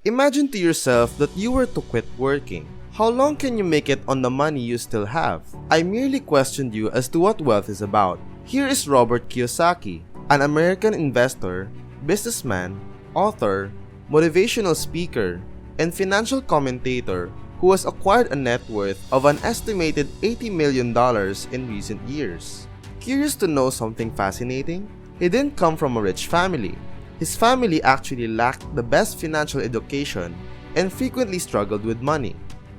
Imagine to yourself that you were to quit working. How long can you make it on the money you still have? I merely questioned you as to what wealth is about. Here is Robert Kiyosaki, an American investor, businessman, author, motivational speaker, and financial commentator who has acquired a net worth of an estimated $80 million in recent years. Curious to know something fascinating? He didn't come from a rich family. His family actually lacked the best financial education and frequently struggled with money,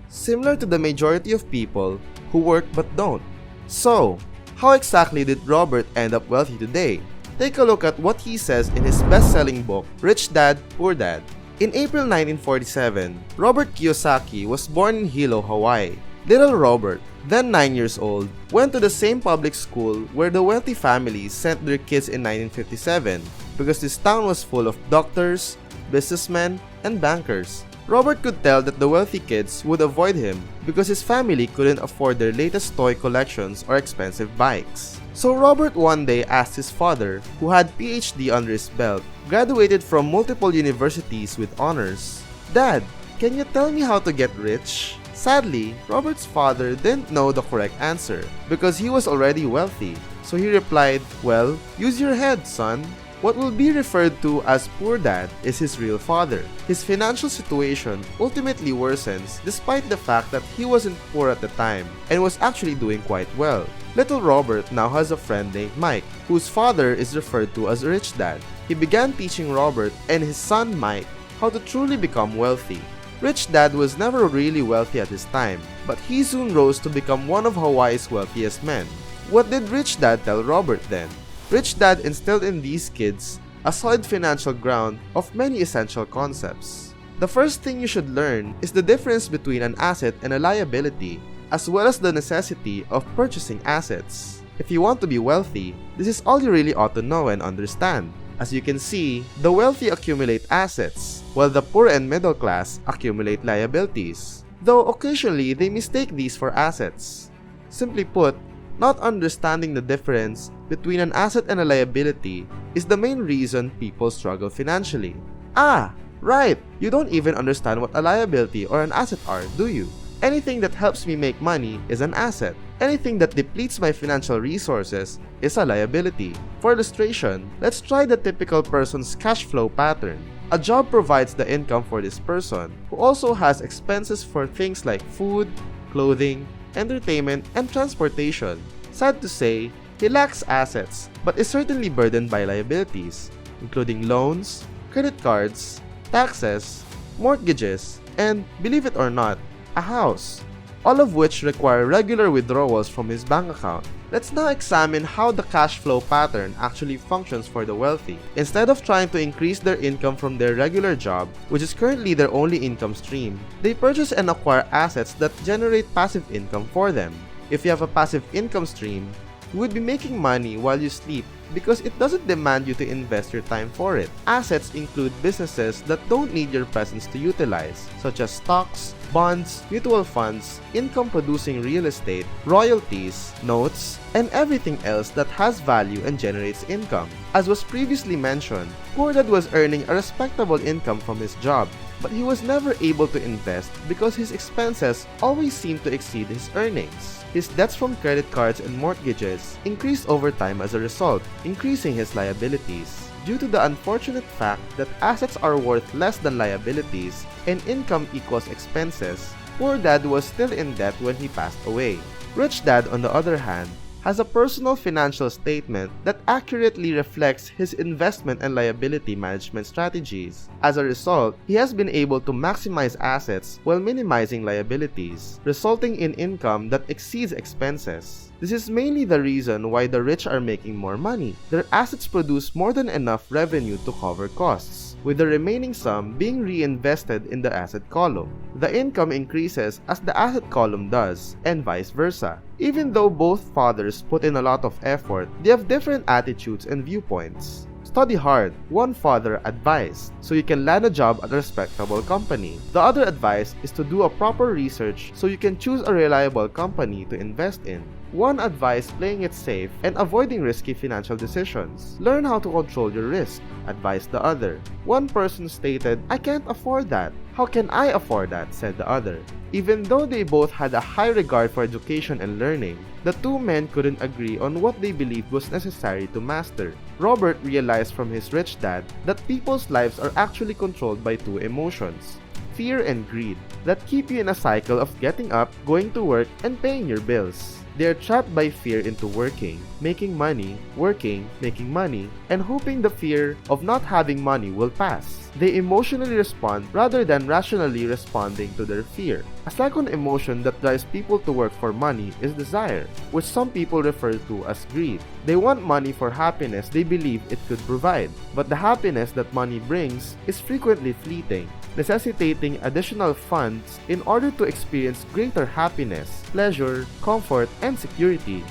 similar to the majority of people who work but don't. So, how exactly did Robert end up wealthy today? Take a look at what he says in his best-selling book, Rich Dad, Poor Dad. In April 1947, Robert Kiyosaki was born in Hilo, Hawaii. Little Robert, then 9 years old, went to the same public school where the wealthy families sent their kids in 1957 because this town was full of doctors, businessmen, and bankers. Robert could tell that the wealthy kids would avoid him because his family couldn't afford their latest toy collections or expensive bikes. So Robert one day asked his father, who had PhD under his belt, graduated from multiple universities with honors, "Dad, can you tell me how to get rich?" Sadly, Robert's father didn't know the correct answer because he was already wealthy. So he replied, "Well, use your head, son." What will be referred to as Poor Dad is his real father. His financial situation ultimately worsens despite the fact that he wasn't poor at the time and was actually doing quite well. Little Robert now has a friend named Mike, whose father is referred to as a rich dad. He began teaching Robert and his son Mike how to truly become wealthy. Rich Dad was never really wealthy at his time, but he soon rose to become one of Hawaii's wealthiest men. What did Rich Dad tell Robert then? Rich Dad instilled in these kids a solid financial ground of many essential concepts. The first thing you should learn is the difference between an asset and a liability, as well as the necessity of purchasing assets. If you want to be wealthy, this is all you really ought to know and understand. As you can see, the wealthy accumulate assets, while the poor and middle class accumulate liabilities, though occasionally they mistake these for assets. Simply put, not understanding the difference between an asset and a liability is the main reason people struggle financially. Ah, right! You don't even understand what a liability or an asset are, do you? Anything that helps me make money is an asset. Anything that depletes my financial resources is a liability. For illustration, let's try the typical person's cash flow pattern. A job provides the income for this person, who also has expenses for things like food, clothing, entertainment, and transportation. Sad to say, he lacks assets, but is certainly burdened by liabilities, including loans, credit cards, taxes, mortgages, and, believe it or not, a house, all of which require regular withdrawals from his bank account. Let's now examine how the cash flow pattern actually functions for the wealthy. Instead of trying to increase their income from their regular job, which is currently their only income stream, they purchase and acquire assets that generate passive income for them. If you have a passive income stream, you would be making money while you sleep because it doesn't demand you to invest your time for it. Assets include businesses that don't need your presence to utilize, such as stocks, bonds, mutual funds, income-producing real estate, royalties, notes, and everything else that has value and generates income. As was previously mentioned, Poor Dad was earning a respectable income from his job, but he was never able to invest because his expenses always seemed to exceed his earnings. His debts from credit cards and mortgages increased over time as a result, increasing his liabilities. Due to the unfortunate fact that assets are worth less than liabilities and income equals expenses, Poor Dad was still in debt when he passed away. Rich Dad, on the other hand, has a personal financial statement that accurately reflects his investment and liability management strategies. As a result, he has been able to maximize assets while minimizing liabilities, resulting in income that exceeds expenses. This is mainly the reason why the rich are making more money. Their assets produce more than enough revenue to cover costs, with the remaining sum being reinvested in the asset column. The income increases as the asset column does, and vice versa. Even though both fathers put in a lot of effort, they have different attitudes and viewpoints. Study hard, one father advised, so you can land a job at a respectable company. The other advice is to do a proper research so you can choose a reliable company to invest in. One advised playing it safe and avoiding risky financial decisions. Learn how to control your risk, advised the other. One person stated, "I can't afford that." "How can I afford that?" said the other. Even though they both had a high regard for education and learning, the two men couldn't agree on what they believed was necessary to master. Robert realized from his rich dad that people's lives are actually controlled by two emotions: fear and greed, that keep you in a cycle of getting up, going to work, and paying your bills. They are trapped by fear into working, making money, working, making money, and hoping the fear of not having money will pass. They emotionally respond rather than rationally responding to their fear. A second emotion that drives people to work for money is desire, which some people refer to as greed. They want money for happiness they believe it could provide, but the happiness that money brings is frequently fleeting, necessitating additional funds in order to experience greater happiness, pleasure, comfort, and security.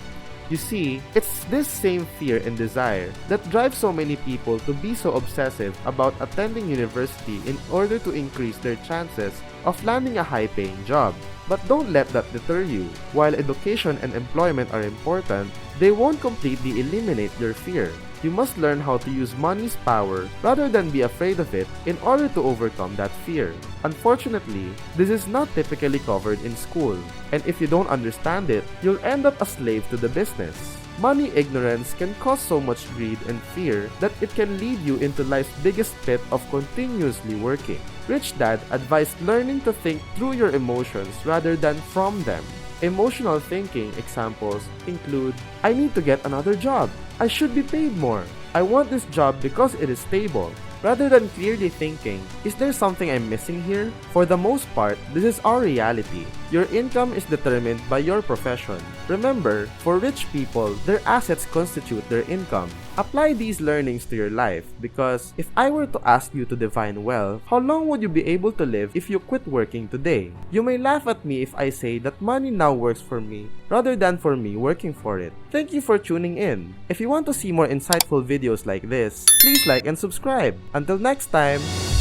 You see, it's this same fear and desire that drives so many people to be so obsessive about attending university in order to increase their chances of landing a high-paying job. But don't let that deter you. While education and employment are important, they won't completely eliminate your fear. You must learn how to use money's power rather than be afraid of it in order to overcome that fear. Unfortunately, this is not typically covered in school, and if you don't understand it, you'll end up a slave to the business. Money ignorance can cause so much greed and fear that it can lead you into life's biggest pit of continuously working. Rich Dad advised learning to think through your emotions rather than from them. Emotional thinking examples include, "I need to get another job. I should be paid more. I want this job because it is stable." Rather than clearly thinking, "Is there something I'm missing here?" For the most part, this is our reality. Your income is determined by your profession. Remember, for rich people, their assets constitute their income. Apply these learnings to your life because if I were to ask you to define wealth, how long would you be able to live if you quit working today? You may laugh at me if I say that money now works for me rather than for me working for it. Thank you for tuning in. If you want to see more insightful videos like this, please like and subscribe. Until next time!